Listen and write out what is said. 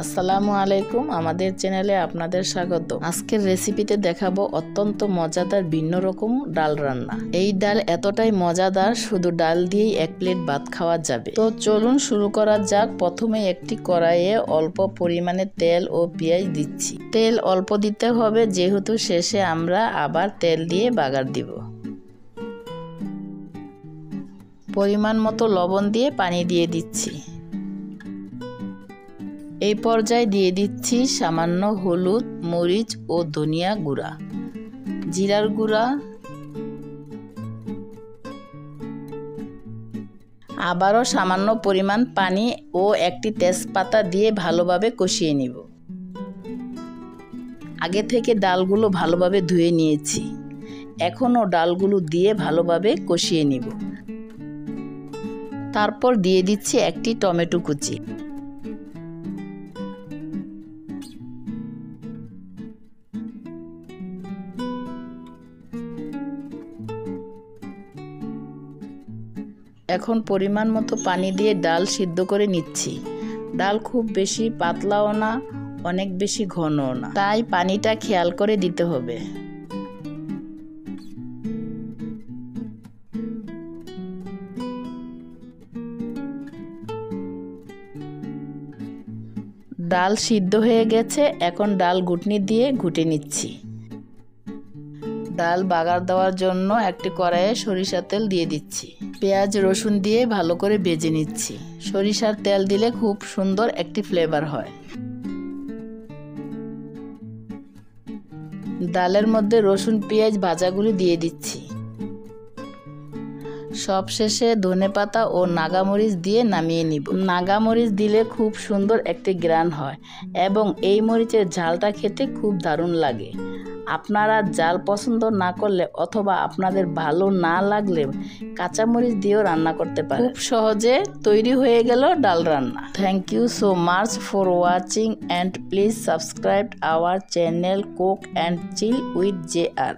আসসালামু আলাইকুম, আমাদের চ্যানেলে আপনাদের স্বাগত। আজকের রেসিপিতে দেখাবো অত্যন্ত মজাদার ভিন্ন রকম ডাল রান্না। এই ডাল এতটাই মজাদার, শুধু ডাল দিয়েই এক প্লেট ভাত খাওয়া যাবে। তো চলুন শুরু করা যাক। প্রথমে একটি কড়াইয়ে অল্প পরিমাণে তেল ও পেঁয়াজ দিচ্ছি। তেল অল্প দিতে হবে, যেহেতু শেষে আমরা আবার তেল দিয়ে বাগার দিব। পরিমাণ মতো লবণ দিয়ে পানি দিয়ে দিচ্ছি। এই পর্যায়ে দিয়ে দিচ্ছি সামান্য হলুদ, মরিচ ও ধনিয়া গুঁড়া, জিরার গুঁড়া, আবারও সামান্য পরিমাণ পানি ও একটি তেজপাতা দিয়ে ভালোভাবে কষিয়ে নিব। আগে থেকে ডালগুলো ভালোভাবে ধুয়ে নিয়েছি, এখনও ডালগুলো দিয়ে ভালোভাবে কষিয়ে নিব। তারপর দিয়ে দিচ্ছি একটি টমেটো কুচি। এখন পরিমাণ মতো পানি দিয়ে ডাল সিদ্ধ করে নিচ্ছি। ডাল খুব বেশি পাতলাও না, অনেক বেশি ঘনও না, তাই পানিটা খেয়াল করে দিতে হবে। ডাল সিদ্ধ হয়ে গেছে, এখন ডাল ঘুটনি দিয়ে ঘুটে নিচ্ছি। ডাল বাগার দেওয়ার জন্য একটি কড়াইয়ে সরিষার তেল দিয়ে দিচ্ছি। পেঁয়াজ রসুন দিয়ে ভালো করে ভেজে নিচ্ছি। সরিষার তেল দিলে খুব সুন্দর একটি ফ্লেভার হয়। ডালের মধ্যে রসুন পেঁয়াজ ভাজাগুলি দিয়ে দিচ্ছি। সবশেষে ধনেপাতা ও নাগামরিচ দিয়ে নামিয়ে নিব। নাগামরিচ দিলে খুব সুন্দর একটি ঘ্রাণ হয় এবং এই মরিচের ঝালটা খেতে খুব দারুণ লাগে। আপনারা ঝাল পছন্দ না করলে অথবা আপনাদের ভালো না লাগলে কাঁচামরিচ দিয়েও রান্না করতে পারেন। খুব সহজে তৈরি হয়ে গেল ডাল রান্না। Thank you so much for watching and please subscribe our channel cook and chill with JR।